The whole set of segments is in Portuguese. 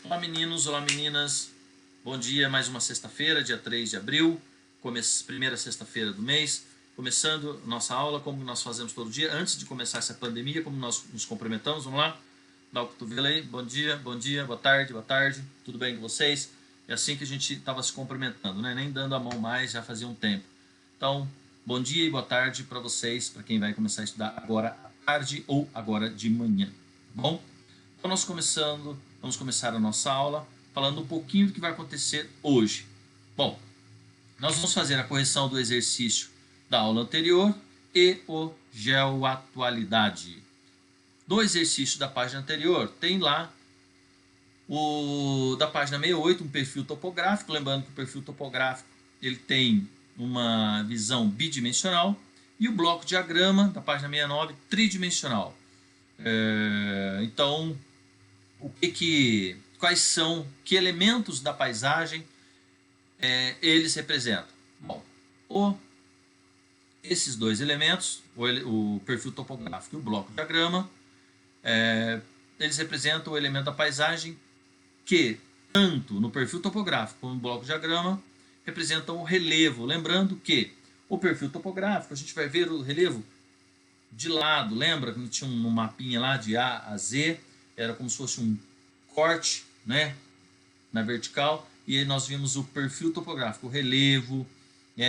Olá meninos, olá meninas, bom dia, mais uma sexta-feira, dia 3 de abril, primeira sexta-feira do mês, começando nossa aula como nós fazemos todo dia, antes de começar essa pandemia, como nós nos cumprimentamos, vamos lá, dá o cotovelo aí, bom dia, boa tarde, tudo bem com vocês? É assim que a gente estava se cumprimentando, né? Nem dando a mão mais, já fazia um tempo. Então, bom dia e boa tarde para vocês, para quem vai começar a estudar agora à tarde ou agora de manhã, tá bom? Então vamos começar a nossa aula falando um pouquinho do que vai acontecer hoje. Bom, nós vamos fazer a correção do exercício da aula anterior e o geoatualidade. No exercício da página anterior, tem lá o da página 68, um perfil topográfico, lembrando que o perfil topográfico ele tem uma visão bidimensional, e o bloco diagrama da página 69, tridimensional. Então, que elementos da paisagem eles representam? Bom, esses dois elementos, o perfil topográfico e o bloco diagrama, eles representam o elemento da paisagem que, tanto no perfil topográfico como no bloco diagrama, representam o relevo. Lembrando que o perfil topográfico, a gente vai ver o relevo de lado, lembra que tinha um mapinha lá de A a Z, era como se fosse um corte, né, na vertical, e aí nós vimos o perfil topográfico, o relevo,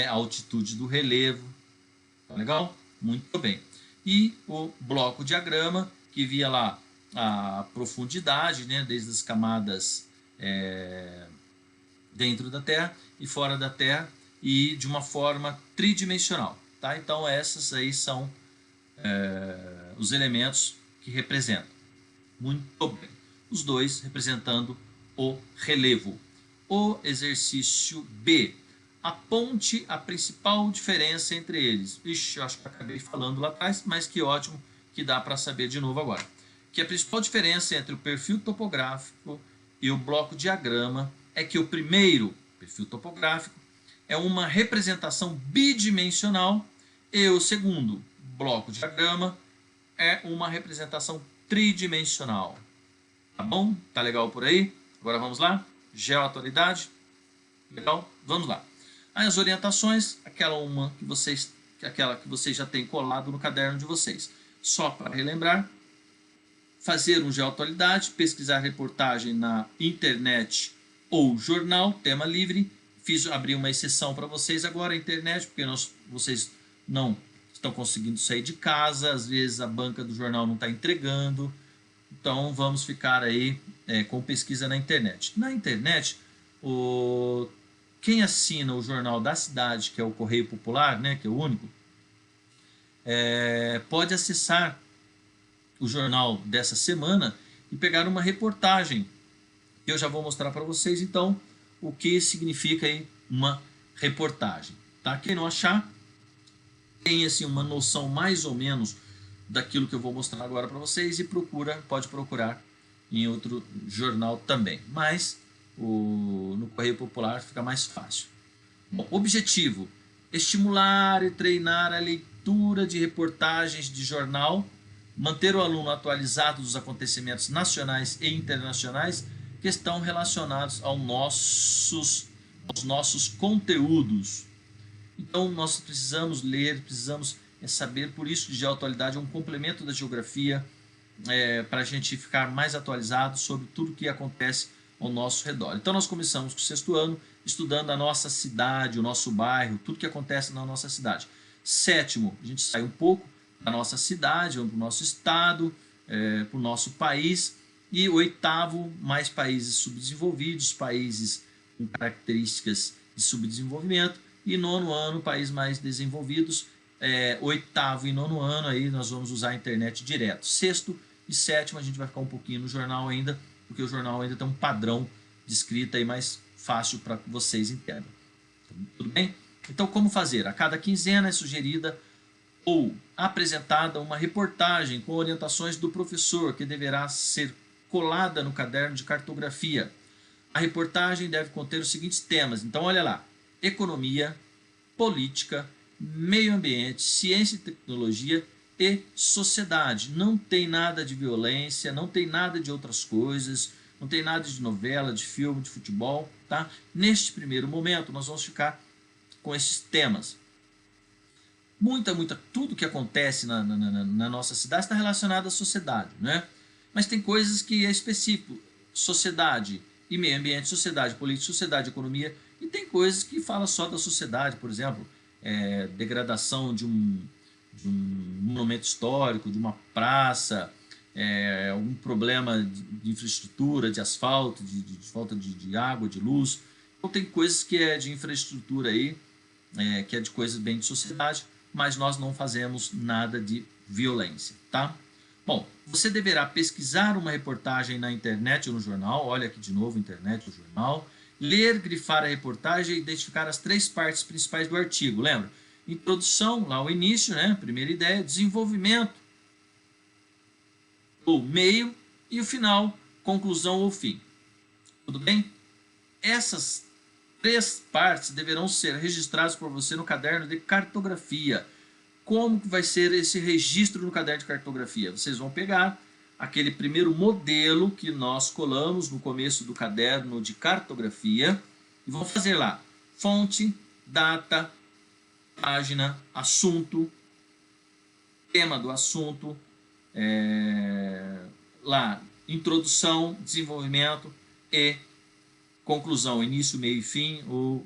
a altitude do relevo, tá legal? Muito bem. E o bloco diagrama, que via lá a profundidade, né, desde as camadas dentro da Terra e fora da Terra, e de uma forma tridimensional, tá? Então essas aí são os elementos que representam. Muito bem. Os dois representando o relevo. O exercício B. Aponte a principal diferença entre eles. Ixi, eu acho que acabei falando lá atrás, mas que ótimo que dá para saber de novo agora. Que a principal diferença entre o perfil topográfico e o bloco diagrama é que o primeiro, perfil topográfico, é uma representação bidimensional, e o segundo, bloco diagrama, é uma representação tridimensional. Tá bom? Tá legal por aí? Agora vamos lá? Geoatualidade. Legal? Vamos lá. As orientações, aquela que vocês já têm colado no caderno de vocês. Só para relembrar, fazer um geoatualidade, pesquisar reportagem na internet ou jornal, tema livre. Abri uma exceção para vocês agora, a internet, porque vocês não estão conseguindo sair de casa, às vezes a banca do jornal não está entregando, então vamos ficar aí com pesquisa na internet. Na internet, quem assina o jornal da cidade, que é o Correio Popular, né, que é o único, pode acessar o jornal dessa semana e pegar uma reportagem, que eu já vou mostrar para vocês, então, o que significa aí uma reportagem. Tá? Quem não achar, tem assim, uma noção mais ou menos daquilo que eu vou mostrar agora para vocês e pode procurar em outro jornal também. Mas no Correio Popular fica mais fácil. Bom, objetivo: estimular e treinar a leitura de reportagens de jornal, manter o aluno atualizado dos acontecimentos nacionais e internacionais que estão relacionados aos nossos conteúdos. Então, nós precisamos ler, precisamos saber, por isso, geoatualidade é um complemento da geografia, para a gente ficar mais atualizado sobre tudo que acontece ao nosso redor. Então, nós começamos com o sexto ano, estudando a nossa cidade, o nosso bairro, tudo que acontece na nossa cidade. Sétimo, a gente sai um pouco da nossa cidade, vamos para o nosso estado, para o nosso país. E oitavo, mais países subdesenvolvidos, países com características de subdesenvolvimento. E nono ano, países mais desenvolvidos. Oitavo e nono ano, aí nós vamos usar a internet direto. Sexto e sétimo, a gente vai ficar um pouquinho no jornal ainda, porque o jornal ainda tem um padrão de escrita aí mais fácil para que vocês entendam. Tudo bem? Então, como fazer? A cada quinzena é sugerida ou apresentada uma reportagem com orientações do professor, que deverá ser colada no caderno de cartografia. A reportagem deve conter os seguintes temas. Então, olha lá: economia, política, meio ambiente, ciência e tecnologia e sociedade. Não tem nada de violência, não tem nada de outras coisas, não tem nada de novela, de filme, de futebol, tá? Neste primeiro momento, nós vamos ficar com esses temas. Tudo que acontece na nossa cidade está relacionado à sociedade, né? Mas tem coisas que é específico, sociedade e meio ambiente, sociedade, política, sociedade, economia, e tem coisas que fala só da sociedade, por exemplo, degradação de um monumento histórico, de uma praça, algum problema de infraestrutura, de asfalto, de falta de água, de luz. Então tem coisas que é de infraestrutura aí, que é de coisas bem de sociedade, mas nós não fazemos nada de violência, tá? Bom, você deverá pesquisar uma reportagem na internet ou no jornal, olha aqui de novo, internet ou jornal, ler, grifar a reportagem e identificar as 3 partes principais do artigo, lembra? Introdução, lá o início, né? Primeira ideia, desenvolvimento, o meio e o final, conclusão ou fim. Tudo bem? Essas 3 partes deverão ser registradas por você no caderno de cartografia. Como que vai ser esse registro no caderno de cartografia? Vocês vão pegar aquele primeiro modelo que nós colamos no começo do caderno de cartografia e vão fazer lá fonte, data, página, assunto, tema do assunto, lá introdução, desenvolvimento e conclusão, início, meio e fim, ou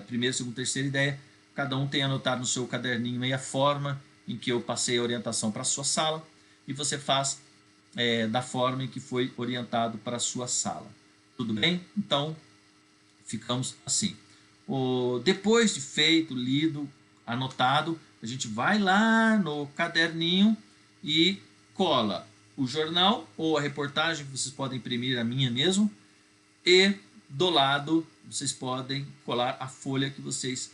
primeira, segunda, terceira ideia. Cada um tem anotado no seu caderninho aí a forma em que eu passei a orientação para a sua sala e você faz da forma em que foi orientado para a sua sala. Tudo bem? Então, ficamos assim. Depois de feito, lido, anotado, a gente vai lá no caderninho e cola o jornal ou a reportagem, que vocês podem imprimir a minha mesmo, e do lado vocês podem colar a folha que vocês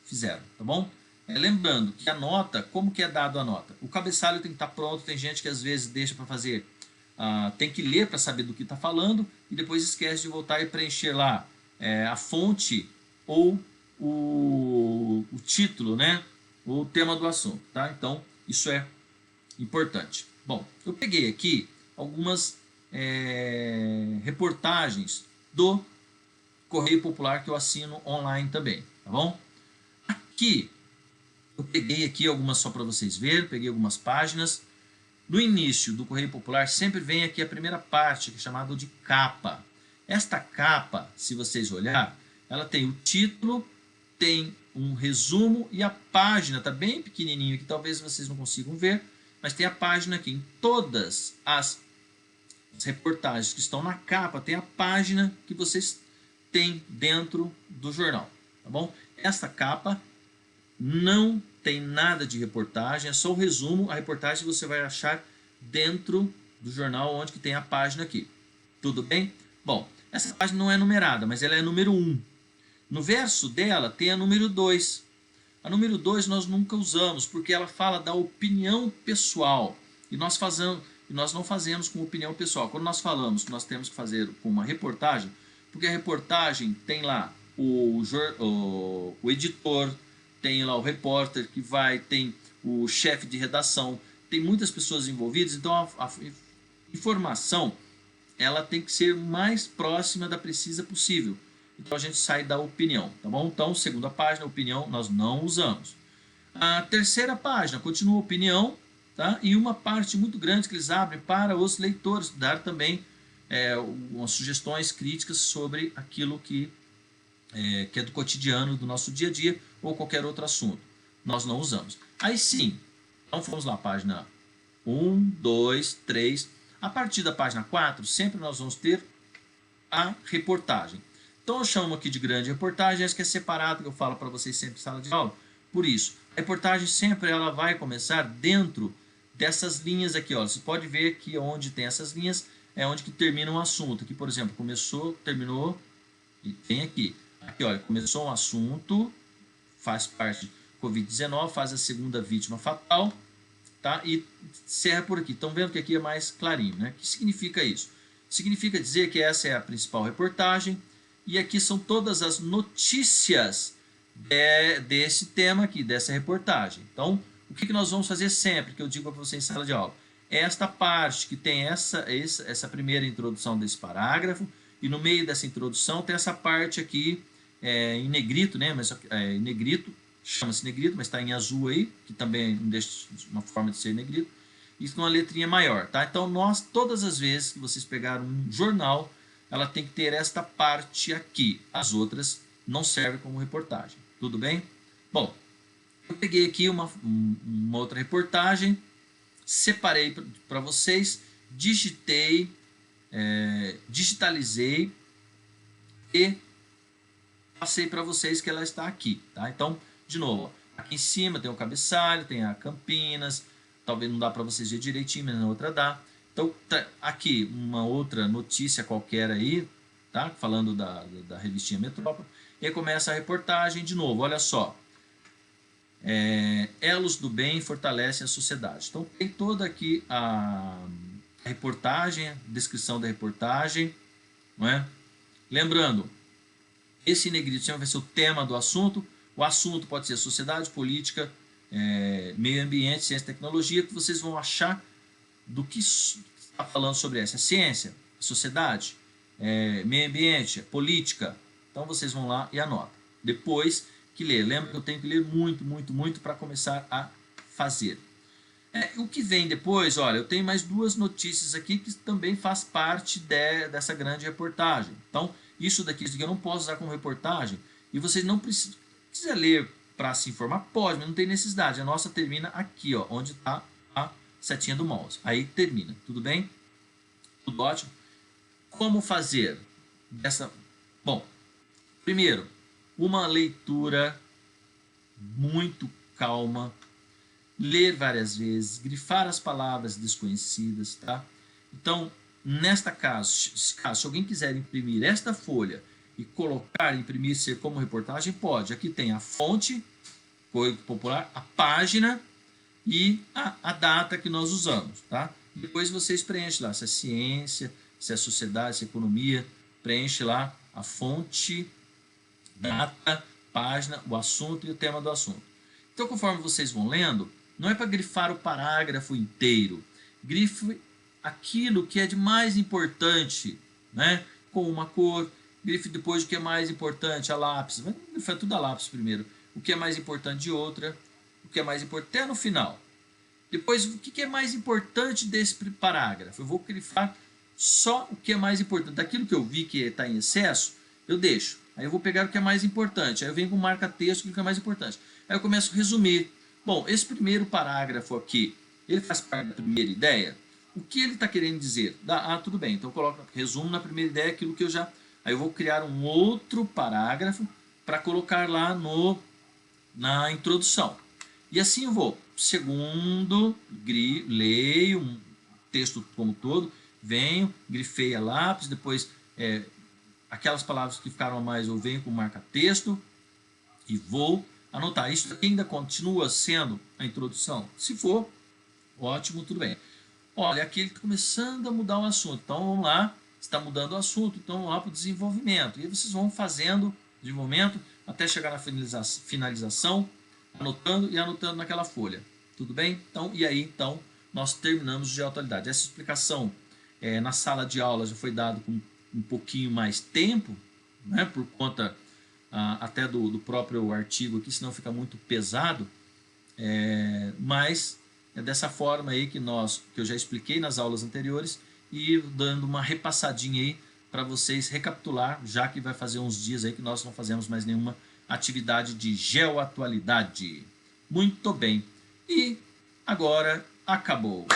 fizeram, tá bom? Lembrando que a nota, como que é dado a nota? O cabeçalho tem que estar pronto, tem gente que às vezes deixa para fazer, tem que ler para saber do que está falando e depois esquece de voltar e preencher lá a fonte ou o título, né? O tema do assunto, tá? Então, isso é importante. Bom, eu peguei aqui algumas reportagens do Correio Popular que eu assino online também, tá bom? Aqui, eu peguei aqui algumas só para vocês verem, peguei algumas páginas. No início do Correio Popular sempre vem aqui a primeira parte, que é chamada de capa. Esta capa, se vocês olharem, ela tem o título, tem um resumo e a página, está bem pequenininho aqui, talvez vocês não consigam ver, mas tem a página aqui. Em todas as reportagens que estão na capa, tem a página que vocês têm dentro do jornal, tá bom? Esta capa não tem nada de reportagem, é só o resumo. A reportagem você vai achar dentro do jornal, onde que tem a página aqui. Tudo bem? Bom, essa página não é numerada, mas ela é número 1. No verso dela tem a número 2. A número 2 nós nunca usamos, porque ela fala da opinião pessoal. E nós não fazemos com opinião pessoal. Quando nós falamos que nós temos que fazer com uma reportagem, porque a reportagem tem lá o editor, tem lá o repórter que vai, tem o chefe de redação, tem muitas pessoas envolvidas, então a informação ela tem que ser mais próxima da precisa possível. Então a gente sai da opinião, tá bom? Então, segunda página, opinião, nós não usamos. A terceira página, continua a opinião, tá? E uma parte muito grande que eles abrem para os leitores, dar também umas sugestões críticas sobre aquilo que é do cotidiano, do nosso dia a dia, ou qualquer outro assunto. Nós não usamos. Aí sim, então vamos lá, página 1, 2, 3. A partir da página 4, sempre nós vamos ter a reportagem. Então eu chamo aqui de grande reportagem, essa que é separado, que eu falo para vocês sempre em sala de aula. Por isso, a reportagem sempre ela vai começar dentro dessas linhas aqui. Ó. Você pode ver que onde tem essas linhas é onde que termina um assunto. Aqui, por exemplo, começou, terminou, e tem aqui. Aqui, olha, começou um assunto, faz parte de Covid-19, faz a segunda vítima fatal, tá? E encerra por aqui. Estão vendo que aqui é mais clarinho, né? O que significa isso? Significa dizer que essa é a principal reportagem e aqui são todas as notícias desse tema aqui, dessa reportagem. Então, o que nós vamos fazer sempre, que eu digo para vocês em sala de aula? esta parte que tem essa primeira introdução desse parágrafo, e no meio dessa introdução tem essa parte aqui em negrito, né? Mas em negrito, chama-se negrito, mas está em azul aí, que também não deixa uma forma de ser negrito, e com uma letrinha maior, tá? Então, todas as vezes que vocês pegaram um jornal, ela tem que ter esta parte aqui. As outras não servem como reportagem. Tudo bem? Bom, eu peguei aqui uma outra reportagem, separei para vocês, digitalizei e passei para vocês que ela está aqui, tá? Então, de novo, aqui em cima tem o cabeçalho, tem a Campinas, talvez não dá para vocês ver direitinho, mas na outra dá. Então, tá aqui uma outra notícia qualquer aí, tá? Falando da revistinha Metrópole, e aí começa a reportagem de novo, olha só. Elos do bem fortalecem a sociedade. Então, tem toda aqui a reportagem, a descrição da reportagem, não é? Lembrando, esse negrito vai ser o tema do assunto. O assunto pode ser sociedade, política, meio ambiente, ciência e tecnologia, que vocês vão achar do que está falando sobre essa ciência, sociedade, meio ambiente, política. Então vocês vão lá e anotam. Depois que ler, lembra que eu tenho que ler muito, muito, muito para começar a fazer. O que vem depois, olha, eu tenho mais duas notícias aqui que também faz parte dessa grande reportagem. Então, isso daqui eu não posso usar como reportagem, e vocês não precisam, se quiser ler para se informar, pode, mas não tem necessidade. A nossa termina aqui, ó, onde está a setinha do mouse. Aí termina, tudo bem? Tudo ótimo? Como fazer essa? Bom, primeiro, uma leitura muito calma, ler várias vezes, grifar as palavras desconhecidas, tá? Então, nesta caso, se alguém quiser imprimir esta folha e colocar, imprimir, ser como reportagem, pode. Aqui tem a fonte, Código Popular, a página e a data que nós usamos, tá? Depois vocês preenchem lá se é ciência, se é sociedade, se é economia, preenche lá a fonte, data, página, o assunto e o tema do assunto. Então, conforme vocês vão lendo, não é para grifar o parágrafo inteiro. Grife aquilo que é de mais importante, né? Com uma cor. Grife depois o que é mais importante, a lápis. Vai grifar tudo a lápis primeiro. O que é mais importante de outra. O que é mais importante até no final. Depois, o que é mais importante desse parágrafo? Eu vou grifar só o que é mais importante. Daquilo que eu vi que está em excesso, eu deixo. Aí eu vou pegar o que é mais importante. Aí eu venho com marca-texto, o que é mais importante. Aí eu começo a resumir. Bom, esse primeiro parágrafo aqui, ele faz parte da primeira ideia? O que ele está querendo dizer? Tudo bem, então eu coloco resumo na primeira ideia, aquilo que eu já... Aí eu vou criar um outro parágrafo para colocar lá na introdução. E assim eu vou, segundo, leio um texto como todo, venho, grifei a lápis, depois aquelas palavras que ficaram a mais eu venho com marca-texto e vou anotar. Isso aqui ainda continua sendo a introdução? Se for, ótimo, tudo bem. Olha, aqui ele está começando a mudar o assunto. Então, vamos lá, está mudando o assunto, então vamos lá para o desenvolvimento. E aí vocês vão fazendo desenvolvimento até chegar na finalização, anotando e anotando naquela folha. Tudo bem? Então, e aí, então, nós terminamos de atualidade. Essa explicação na sala de aula já foi dada com um pouquinho mais tempo, né, por conta até do próprio artigo aqui, senão fica muito pesado, mas é dessa forma aí que eu já expliquei nas aulas anteriores e dando uma repassadinha aí para vocês recapitular, já que vai fazer uns dias aí que nós não fazemos mais nenhuma atividade de geoatualidade. Muito bem. E agora acabou.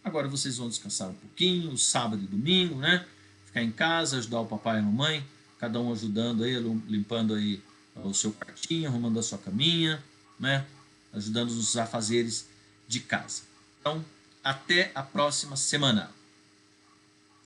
Agora vocês vão descansar um pouquinho, sábado e domingo, né? Ficar em casa, ajudar o papai e a mamãe, cada um ajudando aí, limpando aí o seu quartinho, arrumando a sua caminha, né? Ajudando nos afazeres de casa. Então, até a próxima semana.